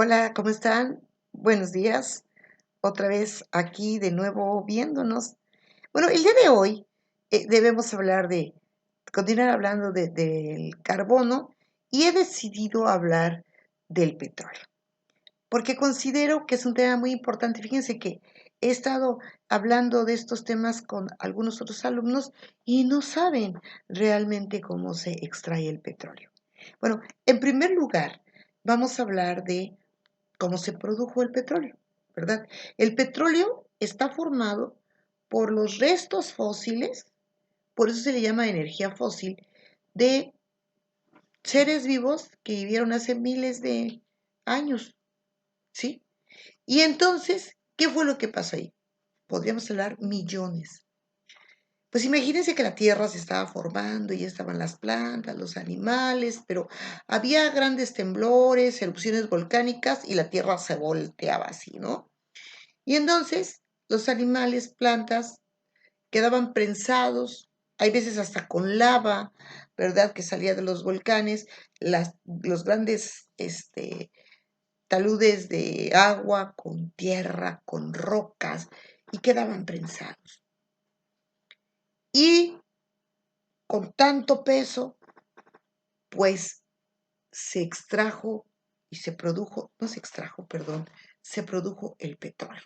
Hola, ¿cómo están? Buenos días. Otra vez aquí de nuevo viéndonos. Bueno, el día de hoy debemos continuar hablando del carbono y he decidido hablar del petróleo, porque considero que es un tema muy importante. Fíjense que he estado hablando de estos temas con algunos otros alumnos y no saben realmente cómo se extrae el petróleo. Bueno, en primer lugar, vamos a hablar de cómo se produjo el petróleo, ¿verdad? El petróleo está formado por los restos fósiles, por eso se le llama energía fósil, de seres vivos que vivieron hace miles de años, ¿sí? Y entonces, ¿qué fue lo que pasó ahí? Podríamos hablar millones. Pues imagínense que la Tierra se estaba formando y ya estaban las plantas, los animales, pero había grandes temblores, erupciones volcánicas y la Tierra se volteaba así, ¿no? Y entonces los animales, plantas, quedaban prensados, hay veces hasta con lava, ¿verdad? Que salía de los volcanes, los grandes taludes de agua con tierra, con rocas, y quedaban prensados. Y con tanto peso, pues se extrajo y se produjo, no se extrajo, perdón, se produjo el petróleo.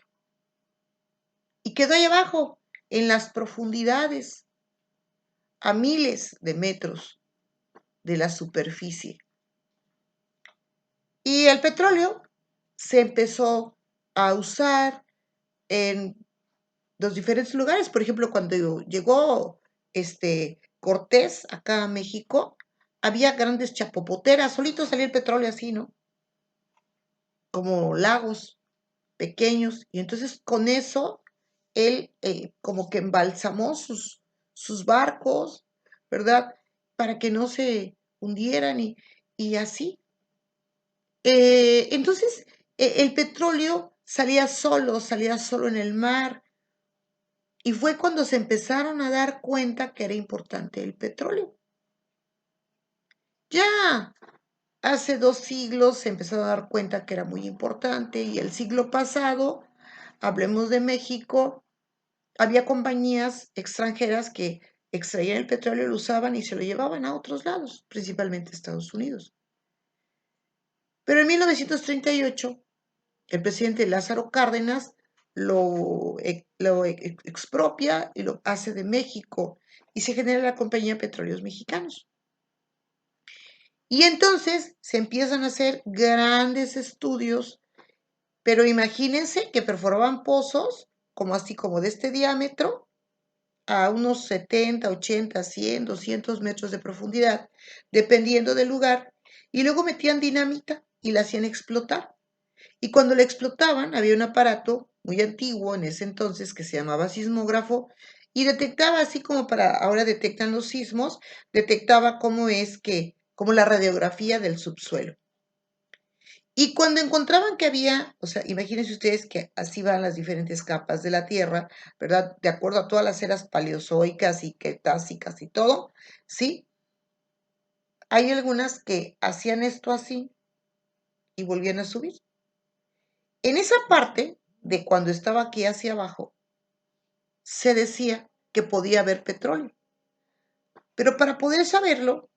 Y quedó ahí abajo, en las profundidades, a miles de metros de la superficie. Y el petróleo se empezó a usar en los diferentes lugares. Por ejemplo, cuando llegó Cortés acá a México, había grandes chapopoteras, solito salía el petróleo así, ¿no? Como lagos pequeños. Y entonces con eso él como que embalsamó sus barcos, ¿verdad? Para que no se hundieran y así. Entonces, el petróleo salía solo en el mar, y fue cuando se empezaron a dar cuenta que era importante el petróleo. Ya hace 2 siglos se empezaron a dar cuenta que era muy importante, y el siglo pasado, hablemos de México, había compañías extranjeras que extraían el petróleo, lo usaban y se lo llevaban a otros lados, principalmente a Estados Unidos. Pero en 1938 el presidente Lázaro Cárdenas lo expropia y lo hace de México y se genera la Compañía de Petróleos Mexicanos. Y entonces se empiezan a hacer grandes estudios, pero imagínense que perforaban pozos como así como de este diámetro a unos 70, 80, 100, 200 metros de profundidad, dependiendo del lugar, y luego metían dinamita y la hacían explotar. Y cuando la explotaban, había un aparato muy antiguo en ese entonces que se llamaba sismógrafo y detectaba, así como para ahora detectan los sismos, detectaba como la radiografía del subsuelo. Y cuando encontraban que había, o sea, imagínense ustedes que así van las diferentes capas de la Tierra, ¿verdad? De acuerdo a todas las eras paleozoicas y cretásicas y todo, ¿sí? Hay algunas que hacían esto así y volvían a subir. En esa parte de cuando estaba aquí hacia abajo, se decía que podía haber petróleo. Pero para poder saberlo,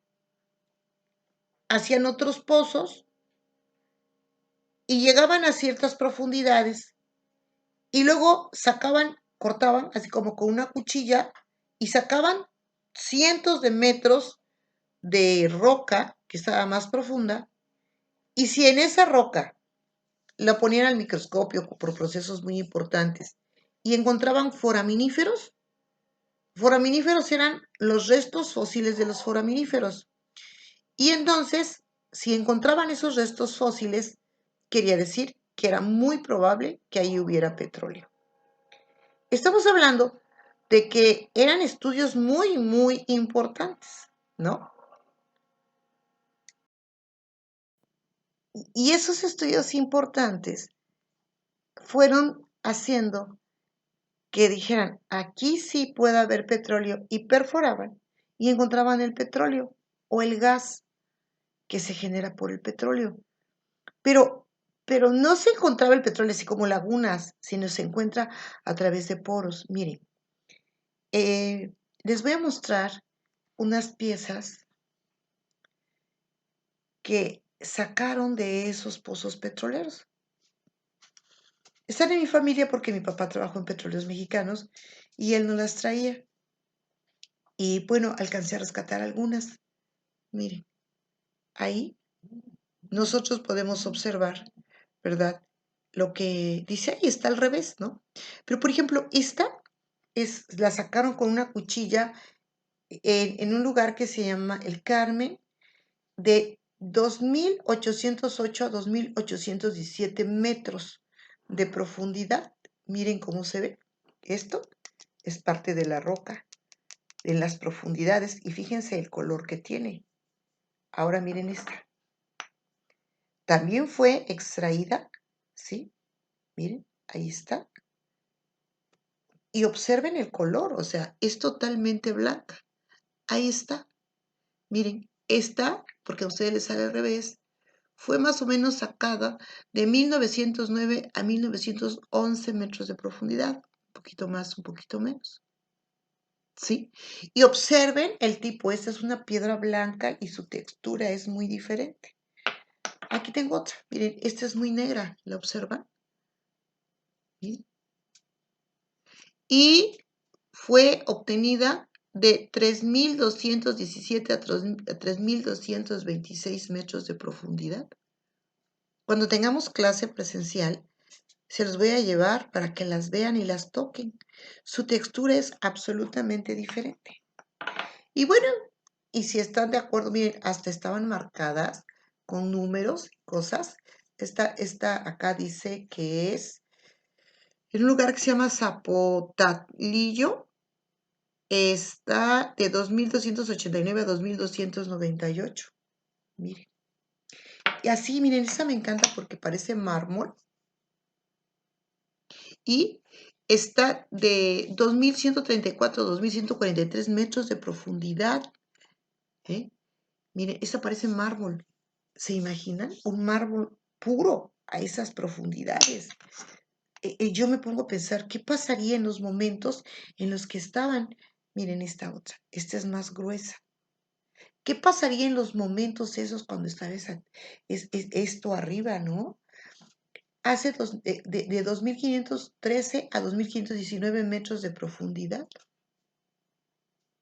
hacían otros pozos y llegaban a ciertas profundidades y luego cortaban así como con una cuchilla y sacaban cientos de metros de roca que estaba más profunda, y si en esa roca la ponían al microscopio por procesos muy importantes y encontraban foraminíferos. Foraminíferos eran los restos fósiles de los foraminíferos. Y entonces, si encontraban esos restos fósiles, quería decir que era muy probable que ahí hubiera petróleo. Estamos hablando de que eran estudios muy, muy importantes, ¿no? Y esos estudios importantes fueron haciendo que dijeran, aquí sí puede haber petróleo, y perforaban y encontraban el petróleo o el gas que se genera por el petróleo. Pero pero no se encontraba el petróleo así como lagunas, sino se encuentra a través de poros. Miren, les voy a mostrar unas piezas que sacaron de esos pozos petroleros. Están en mi familia porque mi papá trabajó en Petróleos Mexicanos y él nos las traía. Y bueno, alcancé a rescatar algunas. Miren, ahí nosotros podemos observar, ¿verdad? Lo que dice ahí está al revés, ¿no? Pero por ejemplo, esta la sacaron con una cuchilla en un lugar que se llama El Carmen, de 2.808 a 2.817 metros de profundidad. Miren cómo se ve. Esto es parte de la roca, en las profundidades, y fíjense el color que tiene. Ahora miren esta. También fue extraída, ¿sí? Miren, ahí está. Y observen el color, o sea, es totalmente blanca. Ahí está. Miren, esta, porque a ustedes les sale al revés, fue más o menos sacada de 1909 a 1911 metros de profundidad. Un poquito más, un poquito menos. ¿Sí? Y observen el tipo. Esta es una piedra blanca y su textura es muy diferente. Aquí tengo otra. Miren, esta es muy negra. ¿La observan? ¿Sí? Y fue obtenida de 3.217 a 3.226 metros de profundidad. Cuando tengamos clase presencial, se los voy a llevar para que las vean y las toquen. Su textura es absolutamente diferente. Y bueno, y si están de acuerdo, miren, hasta estaban marcadas con números y cosas. Esta acá dice que es en un lugar que se llama Zapotalillo. Está de 2.289 a 2.298. Miren. Y así, miren, esta me encanta porque parece mármol. Y está de 2.134 a 2.143 metros de profundidad. Miren, esta parece mármol. ¿Se imaginan? Un mármol puro a esas profundidades. Yo me pongo a pensar, ¿qué pasaría en los momentos en los que estaban? Miren esta otra. Esta es más gruesa. ¿Qué pasaría en los momentos esos cuando estaba esto arriba, no? Hace de 2.513 a 2.519 metros de profundidad.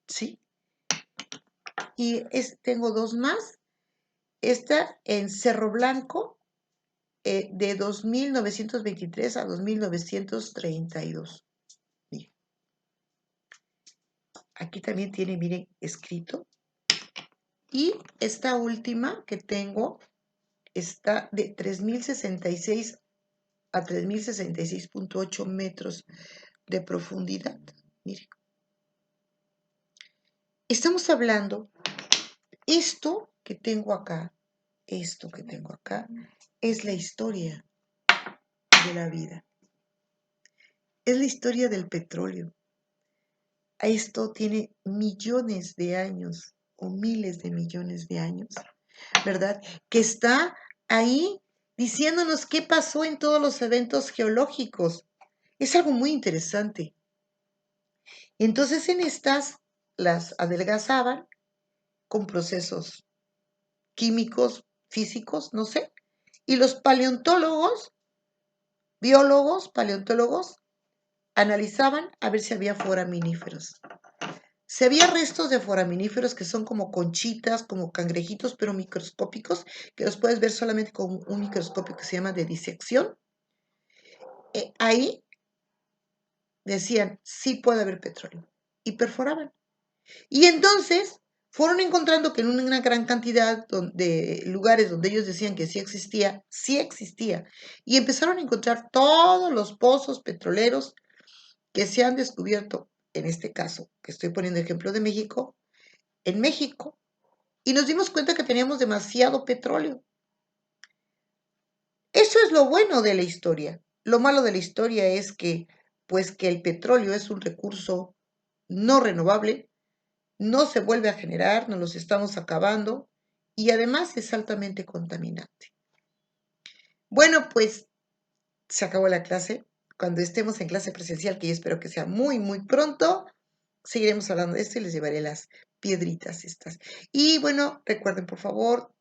¿Sí? Y tengo dos más. Esta en Cerro Blanco, de 2.923 a 2.932. Miren. Aquí también tiene, miren, escrito. Y esta última que tengo está de 3.066 a 3.066.8 metros de profundidad. Miren. Estamos hablando, esto que tengo acá, es la historia de la vida. Es la historia del petróleo. Esto tiene millones de años o miles de millones de años, ¿verdad? Que está ahí diciéndonos qué pasó en todos los eventos geológicos. Es algo muy interesante. Entonces en estas las adelgazaban con procesos químicos, físicos, no sé. Y los paleontólogos, biólogos, paleontólogos, analizaban a ver si había foraminíferos. Si había restos de foraminíferos que son como conchitas, como cangrejitos, pero microscópicos, que los puedes ver solamente con un microscopio que se llama de disección, ahí decían, sí puede haber petróleo. Y perforaban. Y entonces fueron encontrando que en una gran cantidad de lugares donde ellos decían que sí existía. Y empezaron a encontrar todos los pozos petroleros que se han descubierto, en este caso, que estoy poniendo ejemplo de México, en México. Y nos dimos cuenta que teníamos demasiado petróleo. Eso es lo bueno de la historia. Lo malo de la historia es que, pues que el petróleo es un recurso no renovable, no se vuelve a generar, nos los estamos acabando y además es altamente contaminante. Bueno, pues se acabó la clase. Cuando estemos en clase presencial, que yo espero que sea muy, muy pronto, seguiremos hablando de esto y les llevaré las piedritas estas. Y bueno, recuerden por favor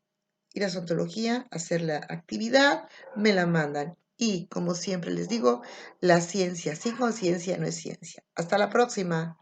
ir a su ontología, hacer la actividad, me la mandan. Y como siempre les digo, la ciencia sin conciencia no es ciencia. Hasta la próxima.